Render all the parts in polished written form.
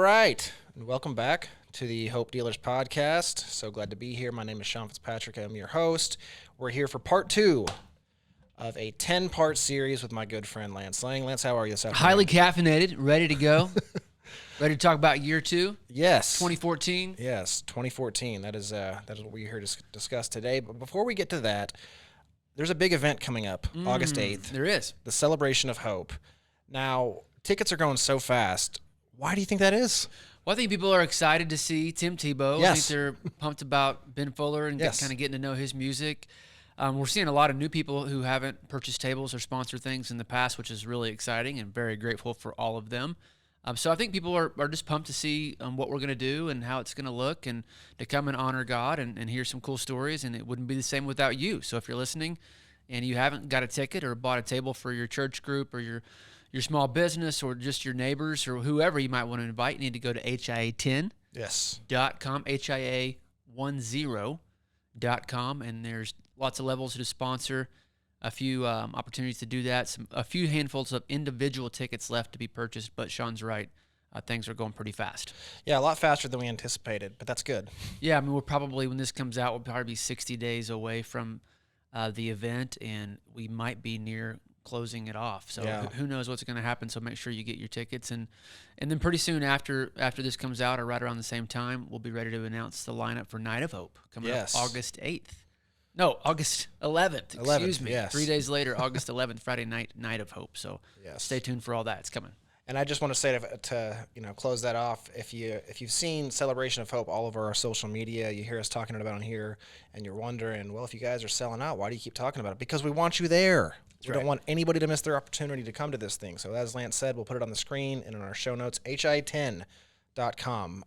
right, and welcome back to the Hope Dealers podcast. So glad to be here. My name is Sean Fitzpatrick. I'm your host. We're here for part 2 of a 10-part series with my good friend Lance Lang. Lance, how are you this afternoon? Highly caffeinated, ready to go. Ready to talk about year 2? Yes. 2014? Yes, 2014. That is what we're here to discuss today. But before we get to that, there's a big event coming up, August 8th. There is. The Celebration of Hope. Now, tickets are going so fast. Why do you think that is? Well, I think people are excited to see Tim Tebow. Yes. I think they're pumped about Ben Fuller and Yes. kind of getting to know his music. We're seeing a lot of new people who haven't purchased tables or sponsored things in the past, which is really exciting and very grateful for all of them. So I think people are just pumped to see what we're going to do and how it's going to look and to come and honor God and hear some cool stories. And it wouldn't be the same without you. So if you're listening and you haven't got a ticket or bought a table for your church group or your small business or just your neighbors or whoever you might want to invite, you need to go to HIA10.com, Yes. HIA10.com, and there's lots of levels to sponsor, a few opportunities to do that, a few handfuls of individual tickets left to be purchased, but Sean's right. Things are going pretty fast. Yeah, a lot faster than we anticipated, but that's good. Yeah, I mean, we're probably, when this comes out, we'll probably be 60 days away from the event, and we might be near closing it off. So Yeah. who knows what's going to happen. So make sure you get your tickets. And then pretty soon after this comes out or right around the same time, we'll be ready to announce the lineup for Night of Hope coming Yes. up August 8th. No, August 11th. Excuse me. Yes. 3 days later, August 11th, Friday night, Night of Hope. So Yes. stay tuned for all that. It's coming. And I just want to say to close that off, if you've seen Celebration of Hope all over our social media, you hear us talking about it on here, and you're wondering, well, if you guys are selling out, why do you keep talking about it? Because we want you there. We don't want anybody to miss their opportunity to come to this thing. So as Lance said, we'll put it on the screen and in our show notes, HI10.com.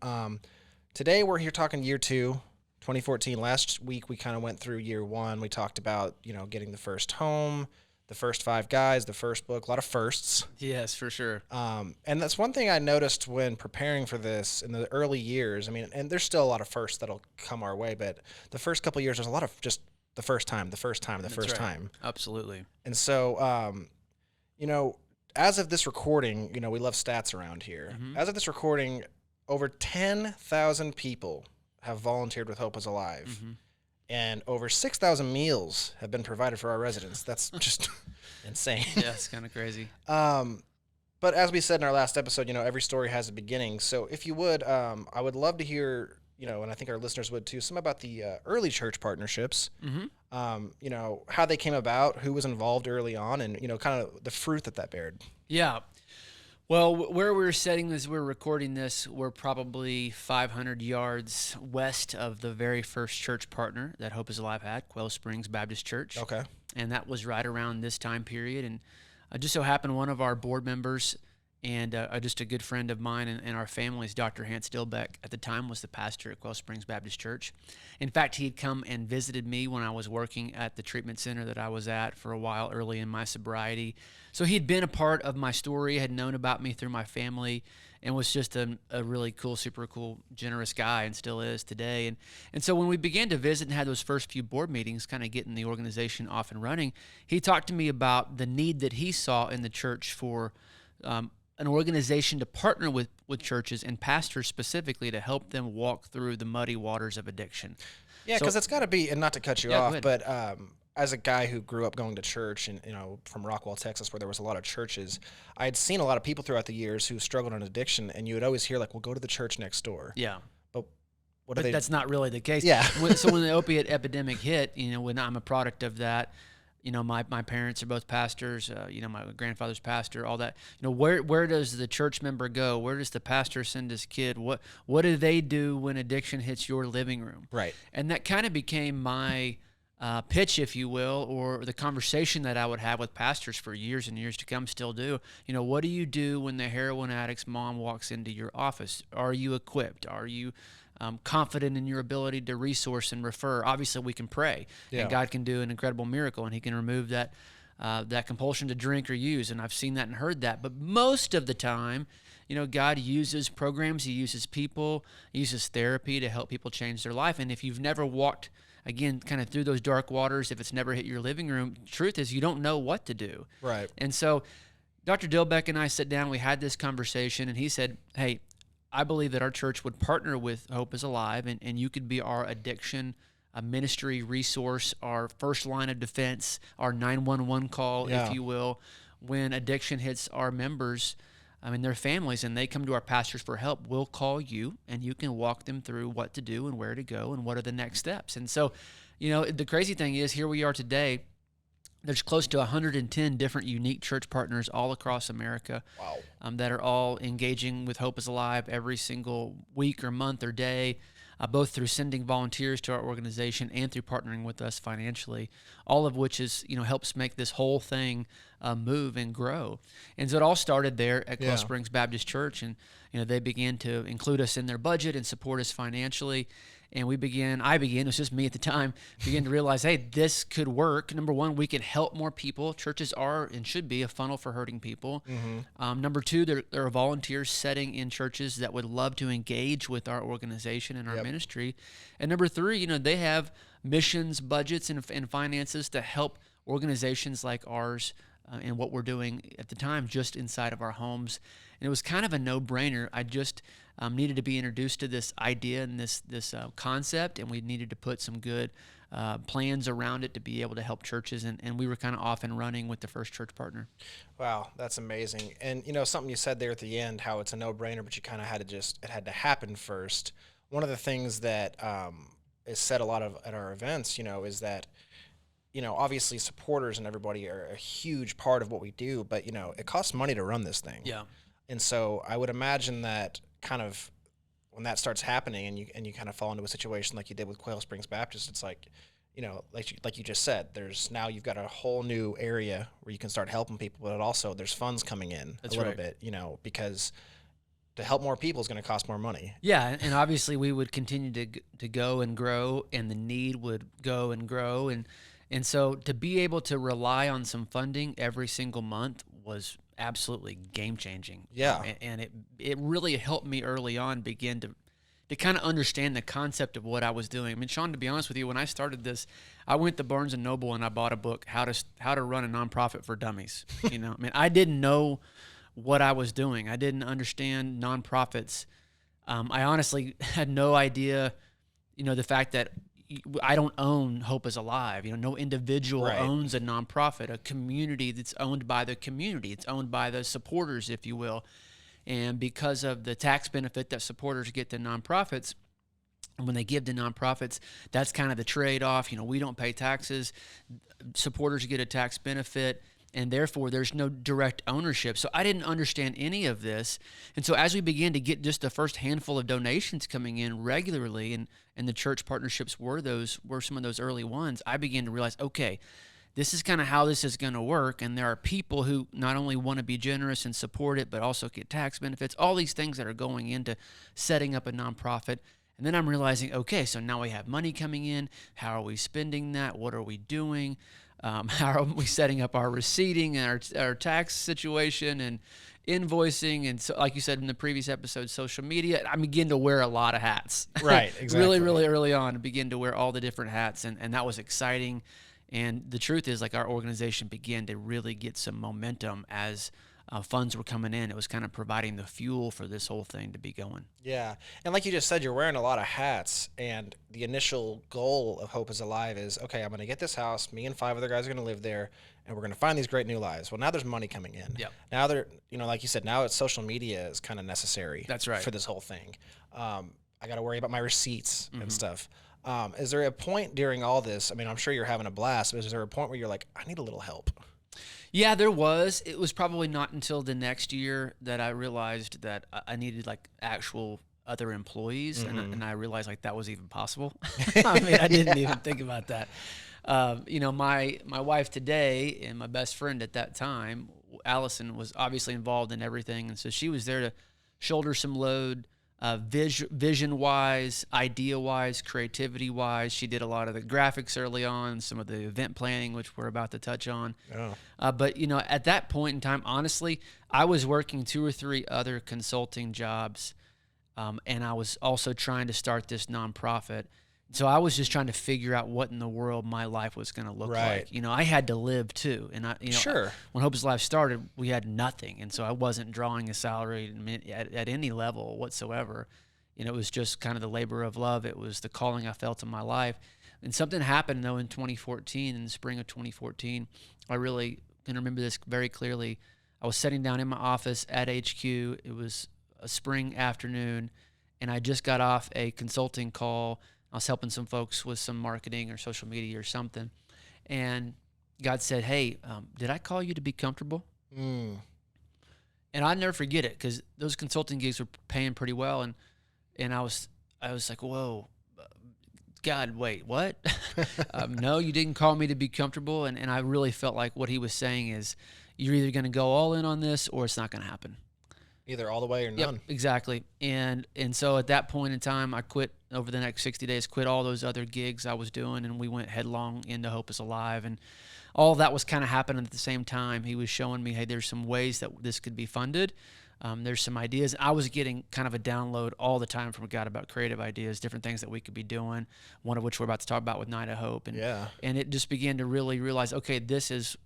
Today we're here talking year 2, 2014. Last week we kind of went through year 1. We talked about, getting the first home, the first 5 guys, the first book, a lot of firsts. Yes, for sure. And that's one thing I noticed when preparing for this in the early years. I mean, and there's still a lot of firsts that'll come our way, but the first couple of years, there's a lot of just the first time. Absolutely. And so, as of this recording, we love stats around here. Mm-hmm. As of this recording, over 10,000 people have volunteered with Hope is Alive. Mm-hmm. And over 6,000 meals have been provided for our residents. That's just insane. Yeah, it's kind of crazy. But as we said in our last episode, every story has a beginning. So if you would, I would love to hear, and I think our listeners would too, some about the early church partnerships, Mm-hmm. How they came about, who was involved early on, and, kind of the fruit that bared. Yeah. Well, where we're setting this, we're recording this, we're probably 500 yards west of the very first church partner that Hope is Alive had, Quail Springs Baptist Church. Okay. And that was right around this time period. And just so happened one of our board members and just a good friend of mine and our family's, Dr. Hans Dilbeck, at the time was the pastor at Quail Springs Baptist Church. In fact, he had come and visited me when I was working at the treatment center that I was at for a while early in my sobriety. So he'd been a part of my story, had known about me through my family, and was just a really cool, super cool, generous guy, and still is today. And so when we began to visit and had those first few board meetings, kind of getting the organization off and running, he talked to me about the need that he saw in the church for an organization to partner with churches and pastors specifically to help them walk through the muddy waters of addiction. Yeah, because it's got to be, and not to cut you off, but as a guy who grew up going to church and, from Rockwall, Texas, where there was a lot of churches, I had seen a lot of people throughout the years who struggled on addiction, and you would always hear, like, well, go to the church next door. Yeah. But that's not really the case. Yeah. So when the opiate epidemic hit, when I'm a product of that, my parents are both pastors, my grandfather's pastor, all that. Where does the church member go? Where does the pastor send his kid? What do they do when addiction hits your living room? Right. And that kind of became my pitch, if you will, or the conversation that I would have with pastors for years and years to come, still do. What do you do when the heroin addict's mom walks into your office? Are you equipped? Are you confident in your ability to resource and refer? Obviously, we can pray, and God can do an incredible miracle, and He can remove that compulsion to drink or use. And I've seen that and heard that. But most of the time, God uses programs, He uses people, He uses therapy to help people change their life. And if you've never walked, again, kind of through those dark waters, if it's never hit your living room, truth is you don't know what to do. Right. And so Dr. Dilbeck and I sat down, we had this conversation, and he said, hey, I believe that our church would partner with Hope is Alive, and you could be our addiction ministry resource, our first line of defense, our 911 call, if Yeah. you will, when addiction hits our members. Their families, and they come to our pastors for help. We'll call you, and you can walk them through what to do and where to go and what are the next steps. And so, the crazy thing is, here we are today. There's close to 110 different unique church partners all across America. Wow. That are all engaging with Hope is Alive every single week or month or day, both through sending volunteers to our organization and through partnering with us financially, all of which is, helps make this whole thing move and grow. And so it all started there at Quail Springs Baptist Church, and they began to include us in their budget and support us financially. And it was just me at the time, began to realize, hey, this could work. Number one, we could help more people. Churches are and should be a funnel for hurting people. Mm-hmm. Number two, there are volunteers setting in churches that would love to engage with our organization and our ministry. And number three, they have missions, budgets, and finances to help organizations like ours and what we're doing at the time just inside of our homes. And it was kind of a no-brainer. I just needed to be introduced to this idea and this concept, and we needed to put some good plans around it to be able to help churches, and we were kind of off and running with the first church partner. Wow, that's amazing. And something you said there at the end, how it's a no-brainer, but you kind of had to it had to happen first. One of the things that is said a lot at our events, is that obviously supporters and everybody are a huge part of what we do, but it costs money to run this thing. Yeah. And so I would imagine that kind of when that starts happening and you kind of fall into a situation like you did with Quail Springs Baptist, it's like, like you just said, now you've got a whole new area where you can start helping people, but also there's funds coming in a little bit, because to help more people is going to cost more money. Yeah, and obviously we would continue to go and grow, and the need would go and grow, and so to be able to rely on some funding every single month was absolutely game-changing. Yeah. And it really helped me early on begin to kind of understand the concept of what I was doing. Sean, to be honest with you, when I started this, I went to Barnes & Noble and I bought a book, How to Run a Nonprofit for Dummies. I didn't know what I was doing. I didn't understand nonprofits. I honestly had no idea, the fact that I don't own Hope is Alive. No individual owns a nonprofit, a community that's owned by the community. It's owned by the supporters, if you will. And because of the tax benefit that supporters get to nonprofits, when they give to nonprofits, that's kind of the trade-off. We don't pay taxes. Supporters get a tax benefit, and therefore there's no direct ownership. So I didn't understand any of this. And so as we began to get just the first handful of donations coming in regularly, and the church partnerships were some of those early ones, I began to realize, okay, this is kind of how this is going to work. And there are people who not only want to be generous and support it, but also get tax benefits, all these things that are going into setting up a nonprofit. And then I'm realizing, okay, so now we have money coming in. How are we spending that? What are we doing? How are we setting up our receipting and our tax situation and invoicing? And so, like you said in the previous episode, social media. I begin to wear a lot of hats. Right, exactly. Really, really early on, I begin to wear all the different hats, and that was exciting. And the truth is, our organization began to really get some momentum as funds were coming in. It was kind of providing the fuel for this whole thing to be going. Yeah. And like you just said, you're wearing a lot of hats, and the initial goal of Hope is Alive is, okay, I'm going to get this house. Me and 5 other guys are going to live there, and we're going to find these great new lives. Well, now there's money coming in. Yep. Now like you said, now it's social media is kind of necessary. That's right. For this whole thing. I got to worry about my receipts and stuff. Is there a point during all this? I'm sure you're having a blast, but is there a point where you're like, I need a little help? Yeah, there was. It was probably not until the next year that I realized that I needed actual other employees, and I realized that was even possible. I didn't even think about that. My wife today and my best friend at that time, Allison, was obviously involved in everything, and so she was there to shoulder some load. Vision-wise, idea-wise, creativity-wise. She did a lot of the graphics early on, some of the event planning, which we're about to touch on. Oh. But, at that point in time, honestly, I was working 2 or 3 other consulting jobs, and I was also trying to start this nonprofit. So I was just trying to figure out what in the world my life was going to look Right. like. I had to live too. And Sure. when Hope is Alive started, we had nothing. And so I wasn't drawing a salary at any level whatsoever. It was just kind of the labor of love. It was the calling I felt in my life. And something happened though in 2014, in the spring of 2014. I really can remember this very clearly. I was sitting down in my office at HQ. It was a spring afternoon, and I just got off a consulting call. I was helping some folks with some marketing or social media or something. And God said, hey, did I call you to be comfortable? Mm. And I'll never forget it, because those consulting gigs were paying pretty well. And I was like, whoa, God, wait, what? No, you didn't call me to be comfortable. And I really felt like what he was saying is, you're either going to go all in on this or it's not going to happen. Either all the way or none. Yep, exactly. And so at that point in time, I quit over the next 60 days, quit all those other gigs I was doing, and we went headlong into Hope is Alive. And all of that was kind of happening at the same time. He was showing me, hey, there's some ways that this could be funded. There's some ideas. I was getting kind of a download all the time from God about creative ideas, different things that we could be doing, one of which we're about to talk about with Night of Hope. And, and it just began to really realize, okay, this is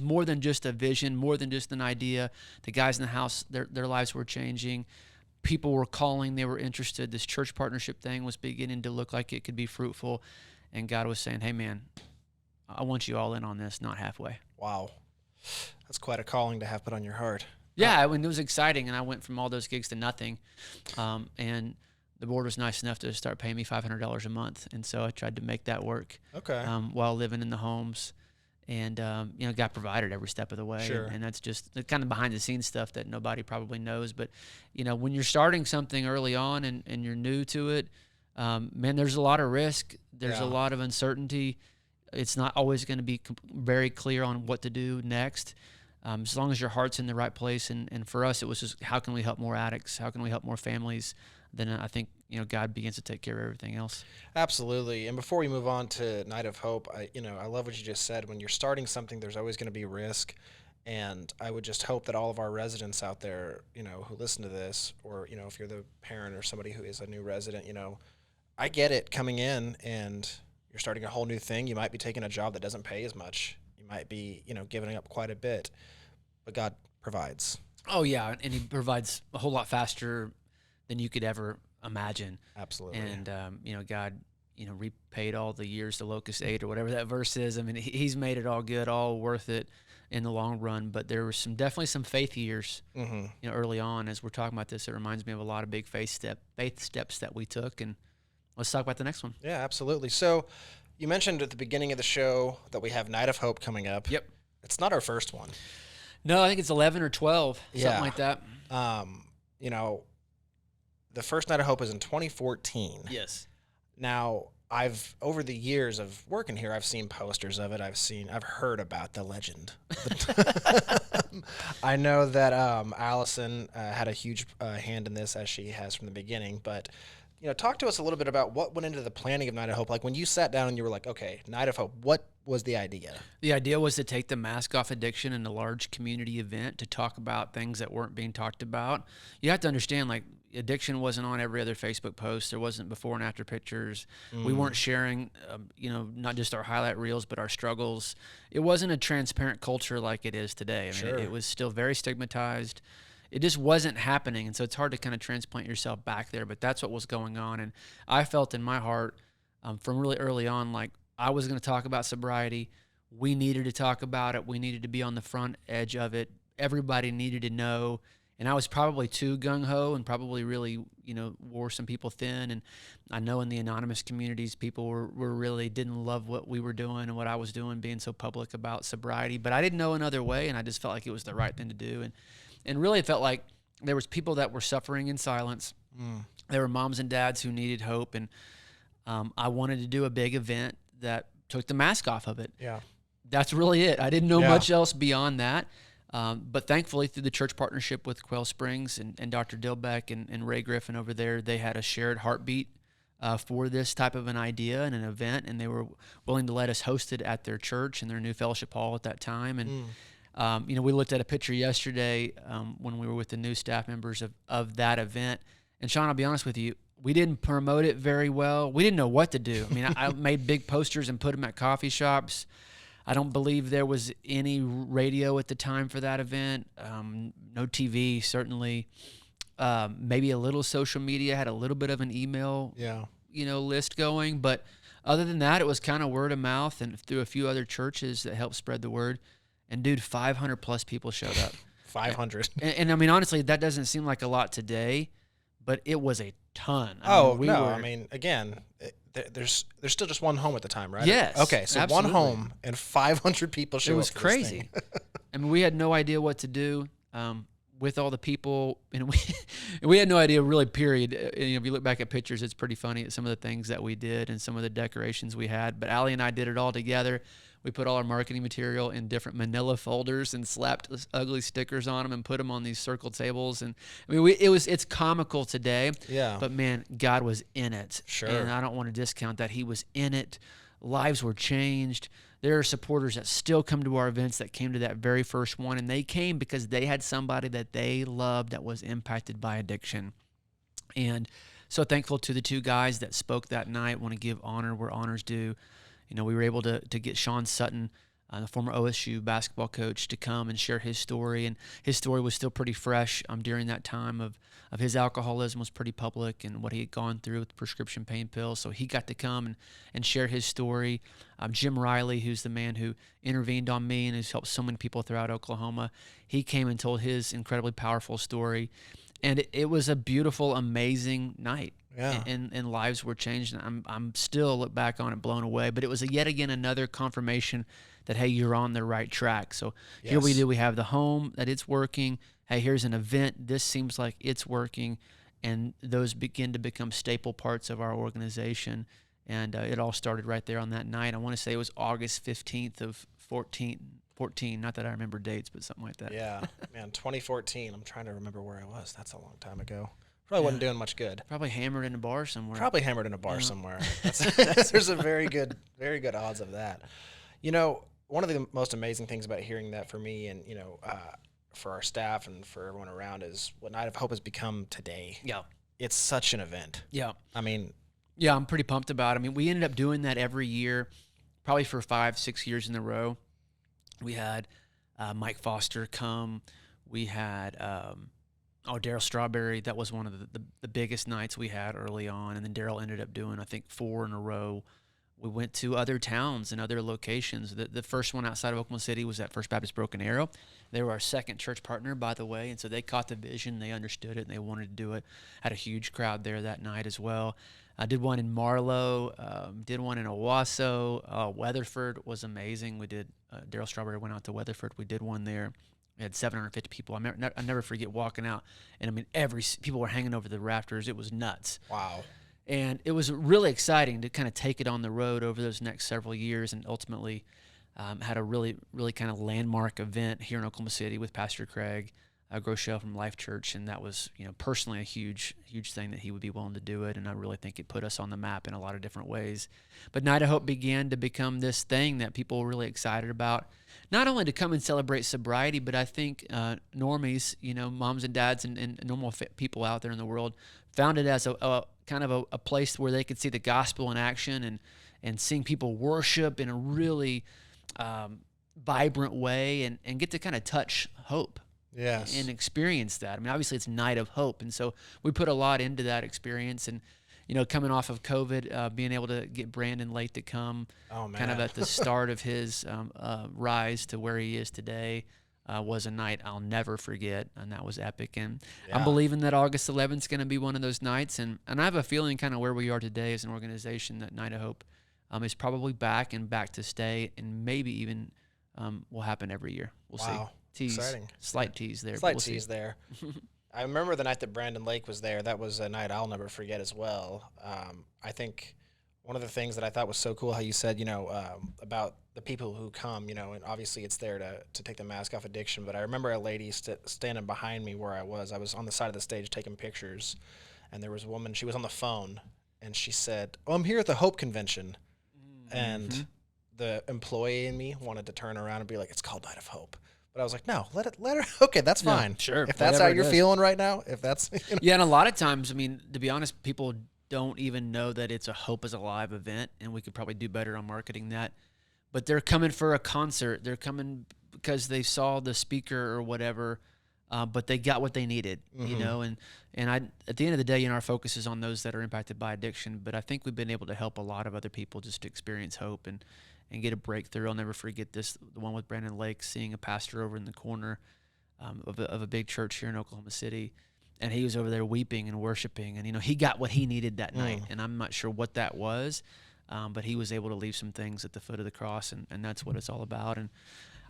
more than just a vision, more than just an idea. The guys in the house, their lives were changing. People were calling, they were interested. This church partnership thing was beginning to look like it could be fruitful. And God was saying, hey man, I want you all in on this, not halfway. Wow. That's quite a calling to have put on your heart. Yeah, it was exciting. And I went from all those gigs to nothing. And the board was nice enough to start paying me $500 a month. And so I tried to make that work. Okay. While living in the homes. And, God provided every step of the way. Sure. And that's just the kind of behind the scenes stuff that nobody probably knows. But, when you're starting something early on and you're new to it, man, there's a lot of risk. There's a lot of uncertainty. It's not always going to be very clear on what to do next. As long as your heart's in the right place. And for us, it was just, how can we help more addicts? How can we help more families? Then I think, God begins to take care of everything else. Absolutely. And before we move on to Night of Hope, I love what you just said. When you're starting something, there's always going to be risk. And I would just hope that all of our residents out there, who listen to this, or, if you're the parent or somebody who is a new resident, I get it coming in and you're starting a whole new thing. You might be taking a job that doesn't pay as much. You might be, giving up quite a bit, but God provides. Oh yeah. And he provides a whole lot faster than you could ever imagine. Absolutely. And, God, repaid all the years the locust ate, or whatever that verse is. I mean, he's made it all good, all worth it in the long run. But there were definitely some faith years, early on. As we're talking about this, it reminds me of a lot of big faith steps that we took. And let's talk about the next one. Yeah, absolutely. So you mentioned at the beginning of the show that we have Night of Hope coming up. Yep. It's not our first one. No, I think it's 11 or 12, something like that. The first Night of Hope is in 2014. Yes. Now, over the years of working here, I've seen posters of it. I've heard about the legend. I know that Allison had a huge hand in this, as she has from the beginning. But, talk to us a little bit about what went into the planning of Night of Hope. Like when you sat down and you were like, okay, Night of Hope, what was the idea? The idea was to take the mask off addiction in a large community event, to talk about things that weren't being talked about. You have to understand, like, addiction wasn't on every other Facebook post. There wasn't before and after pictures. We weren't sharing, not just our highlight reels, but our struggles. It wasn't a transparent culture like it is today. I mean, it was still very stigmatized. It just wasn't happening. And so it's hard to kind of transplant yourself back there, but that's what was going on. And I felt in my heart from really early on, like I was going to talk about sobriety. We needed to talk about it. We needed to be on the front edge of it. Everybody needed to know. And I was probably too gung-ho and probably really, wore some people thin. And I know in the anonymous communities, people were really didn't love what we were doing and what I was doing, being so public about sobriety. But I didn't know another way, and I just felt like it was the right thing to do. And really it felt like there was people that were suffering in silence. There were moms and dads who needed hope. And I wanted to do a big event that took the mask off of it. Yeah. That's really it. I didn't know much else beyond that. But thankfully, through the church partnership with Quail Springs and Dr. Dilbeck and Ray Griffin over there, they had a shared heartbeat for this type of an idea and an event, and they were willing to let us host it at their church and their new fellowship hall at that time. And we looked at a picture yesterday when we were with the new staff members of that event. And Sean, I'll be honest with you, We didn't promote it very well. We didn't know what to do. I mean, I made big posters and put them at coffee shops. I don't believe there was any radio at the time for that event. No TV, certainly. Maybe a little social media, had a little bit of an email, list going. But other than that, it was kind of word of mouth and through a few other churches that helped spread the word. And, dude, 500 plus people showed up. 500. And I mean, honestly, that doesn't seem like a lot today, but it was a ton. Again, there's still just one home at the time, right? Yes. Okay, so absolutely. one home and 500 people show up. It was for crazy. This thing. I mean, we had no idea what to do with all the people, and we had no idea really. Period. If you look back at pictures, it's pretty funny at some of the things that we did and some of the decorations we had. But Allie and I did it all together. We put all our marketing material in different manila folders and slapped ugly stickers on them and put them on these circle tables. And I mean, it's comical today. Yeah. But man, God was in it. Sure. And I don't want to discount that. He was in it. Lives were changed. There are supporters that still come to our events that came to that very first one, and they came because they had somebody that they loved that was impacted by addiction. And so thankful to the two guys that spoke that night. Want to give honor where honor's due. We were able to get Sean Sutton, the former OSU basketball coach, to come and share his story. And his story was still pretty fresh during that time of his alcoholism was pretty public and what he had gone through with prescription pain pills. So he got to come and share his story. Jim Riley, who's the man who intervened on me and has helped so many people throughout Oklahoma, he came and told his incredibly powerful story. And it was a beautiful, amazing night. Yeah. And lives were changed. And I'm still look back on it blown away. But it was yet again another confirmation that, hey, you're on the right track. So Here we do. We have the home, that it's working. Hey, here's an event. This seems like it's working. And those begin to become staple parts of our organization. And it all started right there on that night. I want to say it was August 15th of 14. Not that I remember dates, but something like that. Yeah, man, 2014. I'm trying to remember where I was. That's a long time ago. Probably wasn't doing much good. Probably hammered in a bar somewhere. Somewhere. There's a very good odds of that. One of the most amazing things about hearing that for me and, for our staff and for everyone around is what Night of Hope has become today. Yeah. It's such an event. Yeah. I mean. Yeah, I'm pretty pumped about it. I mean, we ended up doing that every year, probably for 5-6 years in a row. We had Mike Foster come. We had Daryl Strawberry. That was one of the biggest nights we had early on. And then Daryl ended up doing, I think, 4 in a row. We went to other towns and other locations. The first one outside of Oklahoma City was at First Baptist Broken Arrow. They were our second church partner, by the way, and so they caught the vision. They understood it, and they wanted to do it. Had a huge crowd there that night as well. I did one in Marlow, did one in Owasso. Weatherford was amazing. We did, Daryl Strawberry went out to Weatherford. We did one there. We had 750 people. I never forget walking out, and I mean, people were hanging over the rafters. It was nuts. Wow. And it was really exciting to kind of take it on the road over those next several years, and ultimately had a really, really kind of landmark event here in Oklahoma City with Pastor Craig Groeschel from Life Church, and that was, personally a huge, huge thing that he would be willing to do it, and I really think it put us on the map in a lot of different ways. But Night of Hope began to become this thing that people were really excited about, not only to come and celebrate sobriety, but I think normies, moms and dads and normal people out there in the world found it as a kind of a place where they could see the gospel in action and seeing people worship in a really vibrant way and get to kind of touch hope. Yes. And experience that. I mean, obviously it's Night of Hope. And so we put a lot into that experience. And, coming off of COVID, being able to get Brandon late to come kind of at the start of his rise to where he is today was a night I'll never forget. And that was epic. And I'm believing that August 11th is going to be one of those nights. And I have a feeling kind of where we are today as an organization that Night of Hope is probably back to stay, and maybe even will happen every year. We'll see. Tease. Exciting. Slight tease there. Tease there. I remember the night that Brandon Lake was there. That was a night I'll never forget as well. I think one of the things that I thought was so cool, how you said, about the people who come, and obviously it's there to take the mask off addiction. But I remember a lady standing behind me where I was. I was on the side of the stage taking pictures, and there was a woman. She was on the phone, and she said, "Oh, I'm here at the Hope Convention," and the employee in me wanted to turn around and be like, "It's called Night of Hope." But I was like, no, let her. Okay, that's No, fine. sure, If that's whatever how it you're is. feeling right now, if that's, Yeah, and a lot of times, I mean, to be honest, people don't even know that it's a Hope is Alive event, and we could probably do better on marketing that. But they're coming for a concert. They're coming because they saw the speaker or whatever, but they got what they needed, you know. And I, at the end of the day, our focus is on those that are impacted by addiction. But I think we've been able to help a lot of other people just to experience hope and get a breakthrough. I'll never forget the one with Brandon Lake, seeing a pastor over in the corner of a big church here in Oklahoma City. And he was over there weeping and worshiping. And, he got what he needed that night. And I'm not sure what that was, but he was able to leave some things at the foot of the cross. And that's what it's all about. And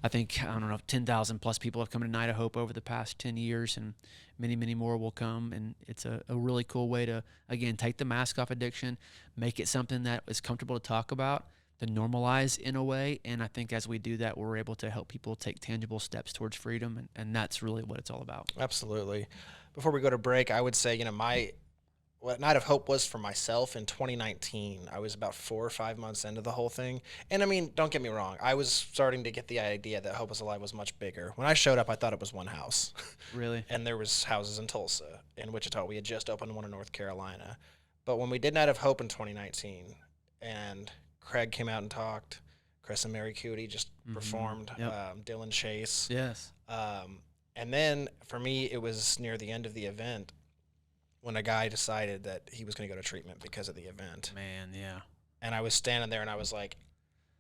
I think, 10,000 plus people have come to Night of Hope over the past 10 years. And many, many more will come. And it's a really cool way to, again, take the mask off addiction, make it something that is comfortable to talk about, to normalize in a way. And I think as we do that, we're able to help people take tangible steps towards freedom. And that's really what it's all about. Absolutely. Before we go to break, I would say, what Night of Hope was for myself in 2019. I was about 4 or 5 months into the whole thing. And I mean, don't get me wrong. I was starting to get the idea that Hope is Alive was much bigger. When I showed up, I thought it was one house. Really? And there was houses in Tulsa, in Wichita. We had just opened one in North Carolina. But when we did Night of Hope in 2019, and Craig came out and talked, Chris and Mary Cootie just performed, Dylan Chase. Yes. And then for me, it was near the end of the event when a guy decided that he was going to go to treatment because of the event. Man, yeah. And I was standing there and I was like,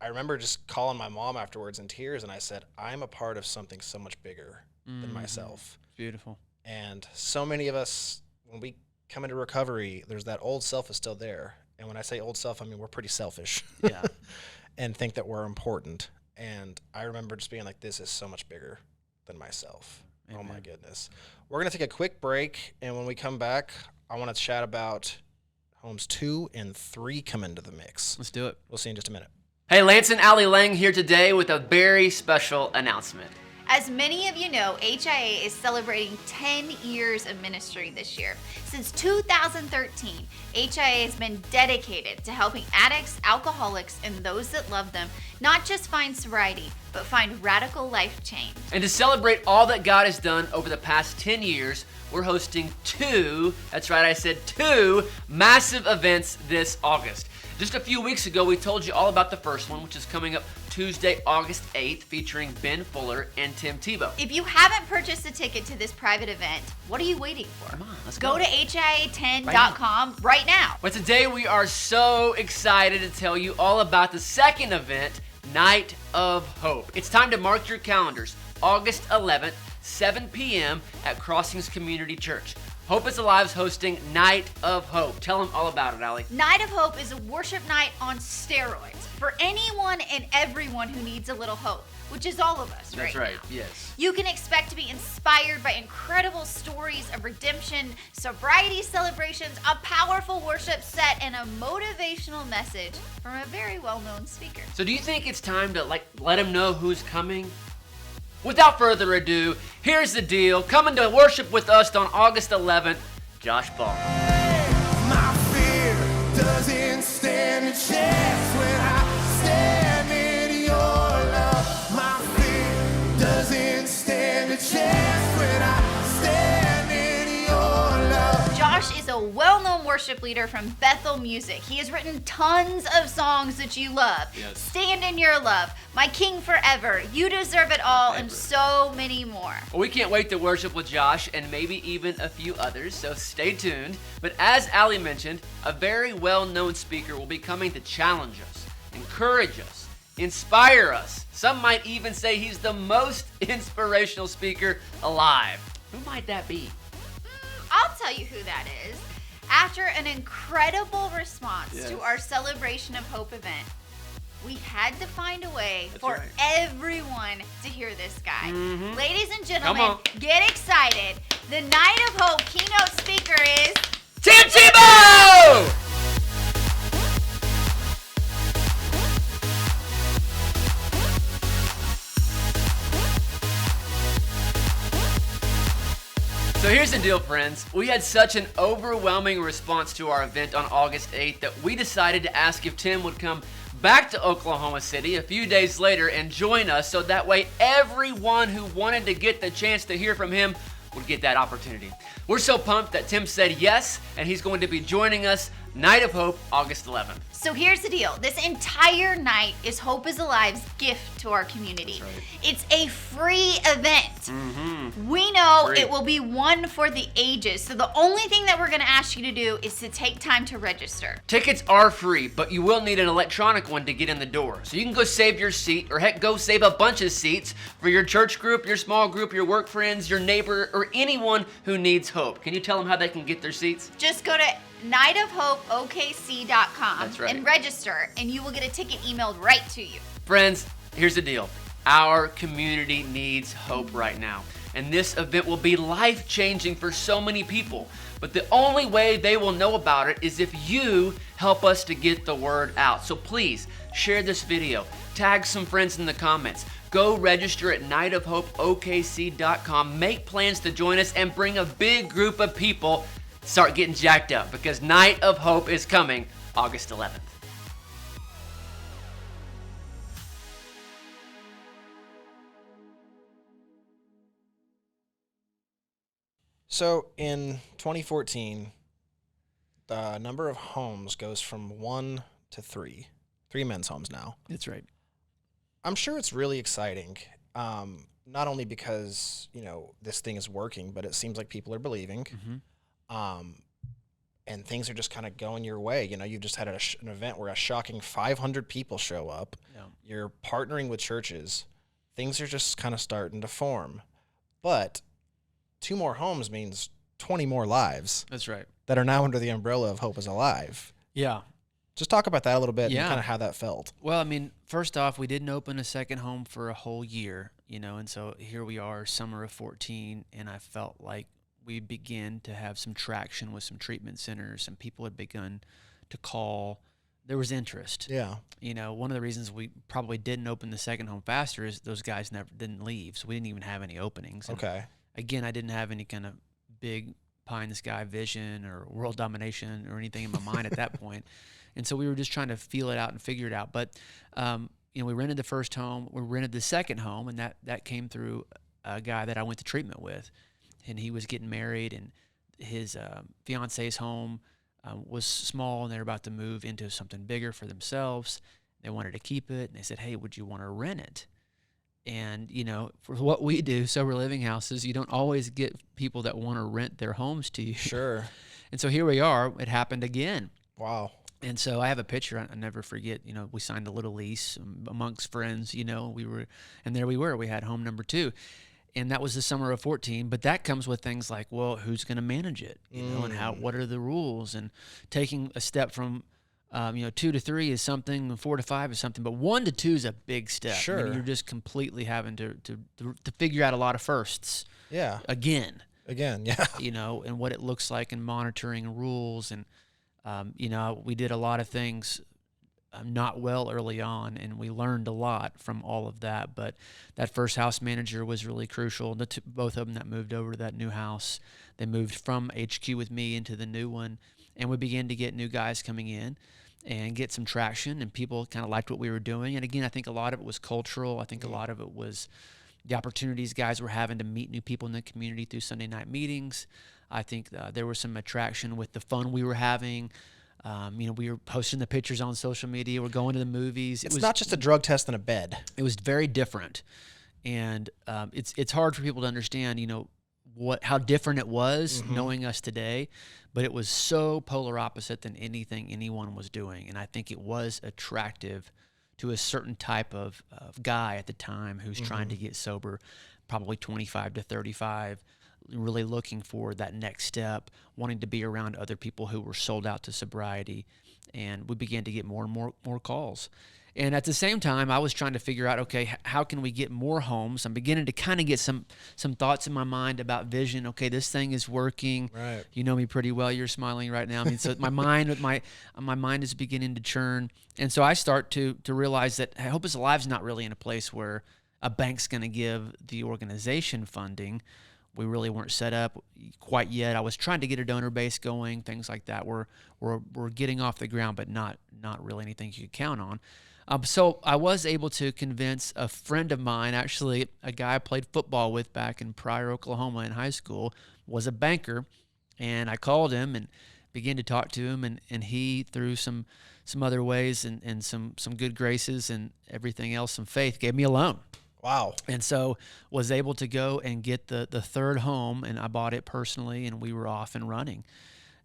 I remember just calling my mom afterwards in tears, and I said, I'm a part of something so much bigger than myself. Beautiful. And so many of us, when we come into recovery, there's that old self is still there. And when I say old self, I mean we're pretty selfish. Yeah. And think that we're important. And I remember just being like, this is so much bigger than myself. Amen. Oh my goodness. We're going to take a quick break, and when we come back, I want to chat about Homes 2 and 3 come into the mix. Let's do it. We'll see you in just a minute. Hey, Lance and Allie Lang here today with a very special announcement. As many of you know, HIA is celebrating 10 years of ministry this year. Since 2013, HIA has been dedicated to helping addicts, alcoholics, and those that love them not just find sobriety, but find radical life change. And to celebrate all that God has done over the past 10 years, we're hosting 2, that's right, I said 2 massive events this August. Just a few weeks ago, we told you all about the first one, which is coming up Tuesday, August 8th, featuring Ben Fuller and Tim Tebow. If you haven't purchased a ticket to this private event, what are you waiting for? Come on, let's go. go. To HIA10.com right now. But today we are so excited to tell you all about the second event, Night of Hope. It's time to mark your calendars, August 11th, 7 p.m. at Crossings Community Church. Hope is Alive's hosting Night of Hope. Tell them all about it, Allie. Night of Hope is a worship night on steroids for anyone and everyone who needs a little hope, which is all of us That's right right, now. yes. You can expect to be inspired by incredible stories of redemption, sobriety celebrations, a powerful worship set, and a motivational message from a very well-known speaker. So do you think it's time to let them know who's coming? Without further ado, here's the deal. Coming to worship with us on August 11th, Josh Ball. My fear doesn't stand a chance when I stand in your love. My fear doesn't stand a chance when I stand in your love. Josh is a well-known worship leader from Bethel Music. He has written tons of songs that you love. Yes. Stand in Your Love, My King Forever, You Deserve It All, and so many more. Well, we can't wait to worship with Josh and maybe even a few others, so stay tuned. But as Allie mentioned, a very well-known speaker will be coming to challenge us, encourage us, inspire us. Some might even say he's the most inspirational speaker alive. Who might that be? I'll tell you who that is. After an incredible response to our Celebration of Hope event, we had to find a way for everyone to hear this guy. Ladies and gentlemen, get excited. The Night of Hope keynote speaker is Tim Tebow! So here's the deal, friends. We had such an overwhelming response to our event on August 8th that we decided to ask if Tim would come back to Oklahoma City a few days later and join us so that way everyone who wanted to get the chance to hear from him would get that opportunity. We're so pumped that Tim said yes, and he's going to be joining us Night of Hope, August 11th. So here's the deal. This entire night is Hope is Alive's gift to our community. That's right. It's a free event. We know Free. it will be one for the ages. So the only thing that we're going to ask you to do is to take time to register. Tickets are free, but you will need an electronic one to get in the door. So you can go save your seat, or heck, go save a bunch of seats for your church group, your small group, your work friends, your neighbor, or anyone who needs hope. Can you tell them how they can get their seats? Just go to nightofhopeokc.com That's right. and register, and you will get a ticket emailed right to you. Friends, here's the deal. Our community needs hope right now. And this event will be life-changing for so many people. But the only way they will know about it is if you help us to get the word out. So please, share this video. Tag some friends in the comments. Go register at nightofhopeokc.com. Make plans to join us and bring a big group of people. Start getting jacked up because Night of Hope is coming August 11th. So in 2014, the number of homes goes from 1 to 3. 3 men's homes now. That's right. I'm sure it's really exciting, not only because, this thing is working, but it seems like people are believing. And things are just kind of going your way. You've just had an event where a shocking 500 people show up. Yeah. You're partnering with churches. Things are just kind of starting to form. But 2 more homes means 20 more lives That's right. that are now under the umbrella of Hope is Alive. Yeah. Just talk about that a little bit Yeah. and kind of how that felt. Well, I mean, first off, we didn't open a second home for a whole year, and so here we are, summer of 14, and I felt like we began to have some traction with some treatment centers, and people had begun to call. There was interest. Yeah. One of the reasons we probably didn't open the second home faster is those guys didn't leave, so we didn't even have any openings. And Okay. again, I didn't have any kind of big pie in the sky vision or world domination or anything in my mind at that point. And so we were just trying to feel it out and figure it out. But, we rented the first home, we rented the second home, and that came through a guy that I went to treatment with. And he was getting married, and his fiance's home was small, and they were about to move into something bigger for themselves. They wanted to keep it, and they said, hey, would you want to rent it? And, for what we do, sober living houses, you don't always get people that want to rent their homes to you. Sure. And so here we are. It happened again. Wow. And so I have a picture I never forget. We signed a little lease amongst friends. We were, and there we were. We had home number 2. And that was the summer of 14, but that comes with things like, well, who's going to manage it, and what are the rules, and taking a step from, 2 to 3 is something, 4 to 5 is something, but 1 to 2 is a big step. Sure. You're just completely having to figure out a lot of firsts. Yeah. Again, yeah. And what it looks like, and monitoring rules, and we did a lot of things not well early on, and we learned a lot from all of that. But that first house manager was really crucial. Both of them that moved over to that new house, they moved from HQ with me into the new one, and we began to get new guys coming in and get some traction, and people kind of liked what we were doing. And again, I think a lot of it was cultural. I think a lot of it was the opportunities guys were having to meet new people in the community through Sunday night meetings. I think there was some attraction with the fun we were having. We were posting the pictures on social media. We're going to the movies. It's not just a drug test in a bed. It was very different, and it's hard for people to understand. How different it was knowing us today, but it was so polar opposite than anything anyone was doing, and I think it was attractive to a certain type of guy at the time who's trying to get sober, probably 25 to 35. Really looking for that next step, wanting to be around other people who were sold out to sobriety, and we began to get more and more calls. And at the same time, I was trying to figure out, okay, how can we get more homes? I'm beginning to kind of get some thoughts in my mind about vision. Okay, this thing is working. Right. You know me pretty well. You're smiling right now. I mean, so my mind is beginning to churn, and so I start to realize that Hope is Alive's not really in a place where a bank's going to give the organization funding. We really weren't set up quite yet. I was trying to get a donor base going, things like that. We're getting off the ground, but not really anything you could count on. So I was able to convince a friend of mine, actually a guy I played football with back in Pryor, Oklahoma in high school, was a banker. And I called him and began to talk to him, and he, through some other ways and some good graces and everything else, some faith, gave me a loan. Wow. And so was able to go and get the third home, and I bought it personally, and we were off and running.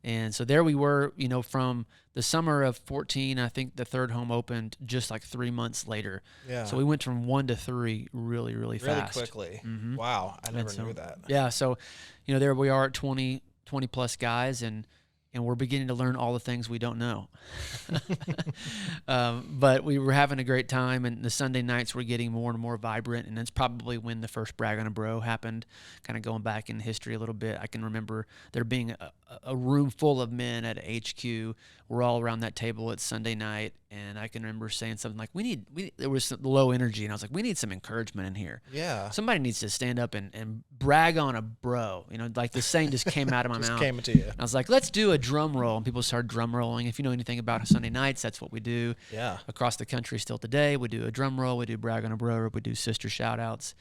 And so there we were, from the summer of 14, I think the third home opened just like 3 months later. Yeah. So we went from 1 to 3 really fast. Really quickly. Mm-hmm. Wow. I never knew that. Yeah. So, there we are at 20 plus guys, and we're beginning to learn all the things we don't know. But we were having a great time, and the Sunday nights were getting more and more vibrant, and that's probably when the first Brag on a Bro happened, kind of going back in history a little bit. I can remember there being a room full of men at HQ. We're all around that table at Sunday night, and I can remember saying something like, there was some low energy, and I was like, we need some encouragement in here. Yeah. Somebody needs to stand up and brag on a bro. Like the saying just came out of my mouth. Came to you. And I was like, let's do a drum roll. And people started drum rolling. If you know anything about Sunday nights, that's what we do. Yeah. Across the country still today, we do a drum roll, we do brag on a bro, we do sister shout outs.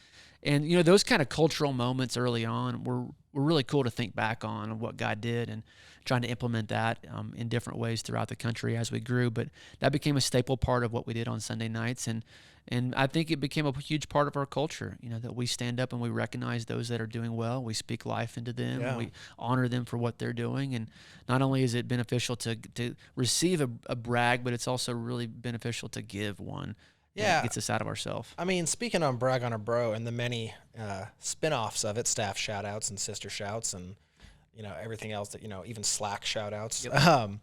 And, those kind of cultural moments early on were really cool to think back on what God did, and trying to implement that in different ways throughout the country as we grew. But that became a staple part of what we did on Sunday nights. And I think it became a huge part of our culture, that we stand up and we recognize those that are doing well. We speak life into them. Yeah. We honor them for what they're doing. And not only is it beneficial to receive a brag, but it's also really beneficial to give one. Yeah. It gets us out of ourselves. I mean, speaking on Brag on a Bro and the many spin-offs of it, staff shout-outs and sister shouts and, everything else that, even Slack shout-outs. Yep.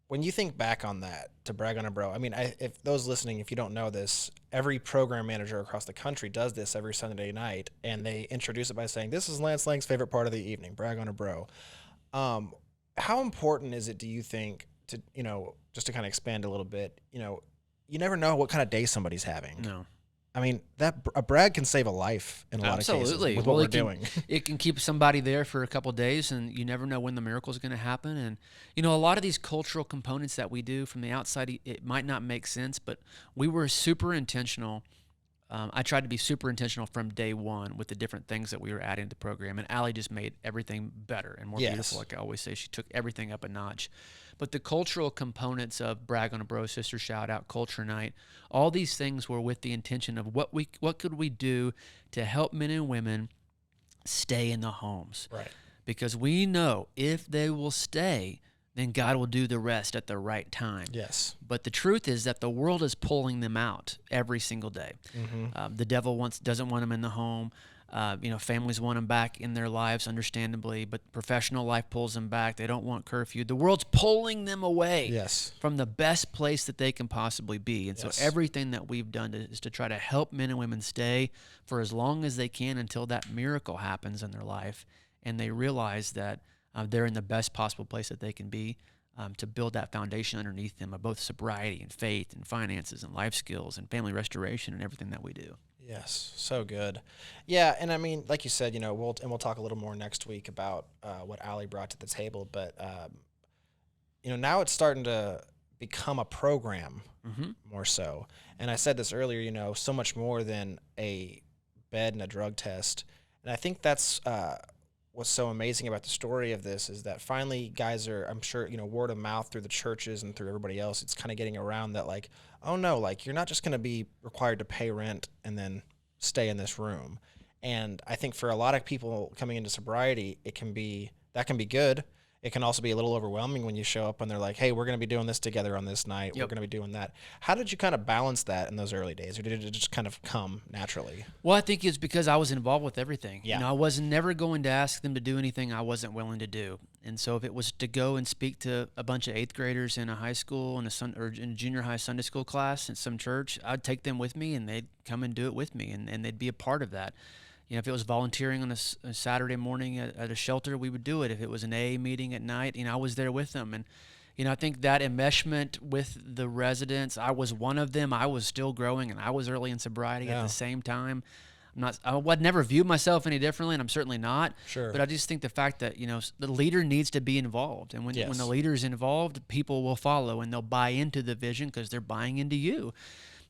When you think back on that, to Brag on a Bro, I mean, if those listening, if you don't know this, every program manager across the country does this every Sunday night, and they introduce it by saying, this is Lance Lang's favorite part of the evening, Brag on a Bro. How important is it, do you think, to, just to kind of expand a little bit, you never know what kind of day somebody's having. No. I mean, a brag can save a life in a lot of cases with what we're doing. It can keep somebody there for a couple of days, and you never know when the miracle is going to happen. And, a lot of these cultural components that we do from the outside, it might not make sense, but we were super intentional. I tried to be super intentional from day one with the different things that we were adding to the program. And Allie just made everything better and more beautiful. Like I always say, she took everything up a notch. But the cultural components of Brag on a Bro, Sister Shout Out, Culture Night, all these things were with the intention of what could we do to help men and women stay in the homes. Right. Because we know if they will stay, then God will do the rest at the right time. Yes. But the truth is that the world is pulling them out every single day. Mm-hmm. The devil doesn't want them in the home. Families want them back in their lives, understandably, but professional life pulls them back. They don't want curfew. The world's pulling them away Yes. from the best place that they can possibly be. And Yes. so everything that we've done is to try to help men and women stay for as long as they can until that miracle happens in their life, and they realize that they're in the best possible place that they can be, to build that foundation underneath them of both sobriety and faith and finances and life skills and family restoration and everything that we do. Yes, so good. Yeah, and I mean, like you said, we'll talk a little more next week about what Allie brought to the table, but now it's starting to become a program more so. And I said this earlier, so much more than a bed and a drug test. And I think that's what's so amazing about the story of this is that finally guys are, I'm sure, word of mouth through the churches and through everybody else, it's kind of getting around that like, oh no, like you're not just going to be required to pay rent and then stay in this room. And I think for a lot of people coming into sobriety, that can be good. It can also be a little overwhelming when you show up and they're like, hey, we're going to be doing this together on this night. Yep. We're going to be doing that. How did you kind of balance that in those early days, or did it just kind of come naturally? Well, I think it's because I was involved with everything. Yeah. I was never going to ask them to do anything I wasn't willing to do. And so if it was to go and speak to a bunch of 8th graders in a high school and or in a junior high Sunday school class in some church, I'd take them with me and they'd come and do it with me, and they'd be a part of that. If it was volunteering on a Saturday morning at a shelter, we would do it. If it was an AA meeting at night, I was there with them. And, I think that enmeshment with the residents, I was one of them. I was still growing, and I was early in sobriety at the same time. I would never view myself any differently, and I'm certainly not. Sure. But I just think the fact that, the leader needs to be involved. And when the leader is involved, people will follow and they'll buy into the vision because they're buying into you.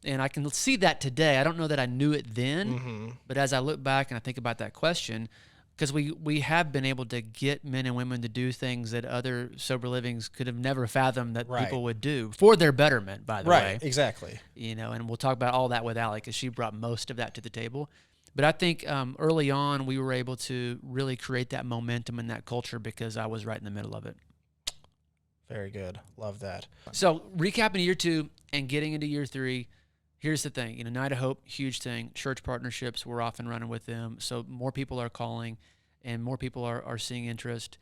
And I can see that today. I don't know that I knew it then, but as I look back and I think about that question, because we have been able to get men and women to do things that other sober livings could have never fathomed that people would do for their betterment, by the way. Right, exactly. And we'll talk about all that with Allie because she brought most of that to the table. But I think early on we were able to really create that momentum and that culture because I was right in the middle of it. Very good. Love that. So recapping year 2 and getting into year 3, here's the thing. Night of Hope, huge thing. Church partnerships, we're off and running with them. So more people are calling and more people are seeing interest.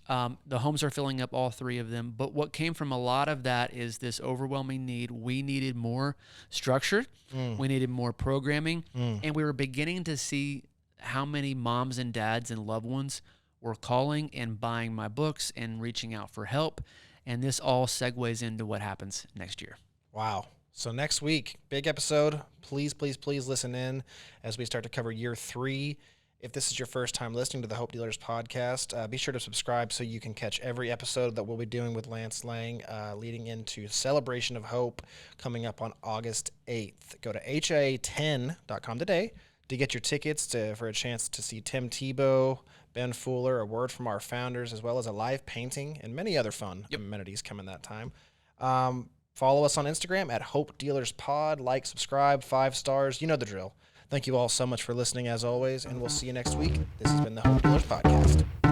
The homes are filling up, all 3 of them. But what came from a lot of that is this overwhelming need. We needed more structure. We needed more programming. And we were beginning to see how many moms and dads and loved ones were calling and buying my books and reaching out for help. And this all segues into what happens next year. Wow. So next week, big episode. Please, please, please listen in as we start to cover year 3. If this is your first time listening to the Hope Dealers podcast, be sure to subscribe so you can catch every episode that we'll be doing with Lance Lang leading into Celebration of Hope coming up on August 8th. Go to HIA10.com today to get your tickets for a chance to see Tim Tebow, Ben Fuller, a word from our founders, as well as a live painting and many other fun amenities coming that time. Follow us on Instagram at Hope Dealers Pod. Like, subscribe, 5 stars. You know the drill. Thank you all so much for listening as always, and we'll see you next week. This has been the Hope Dealers Podcast.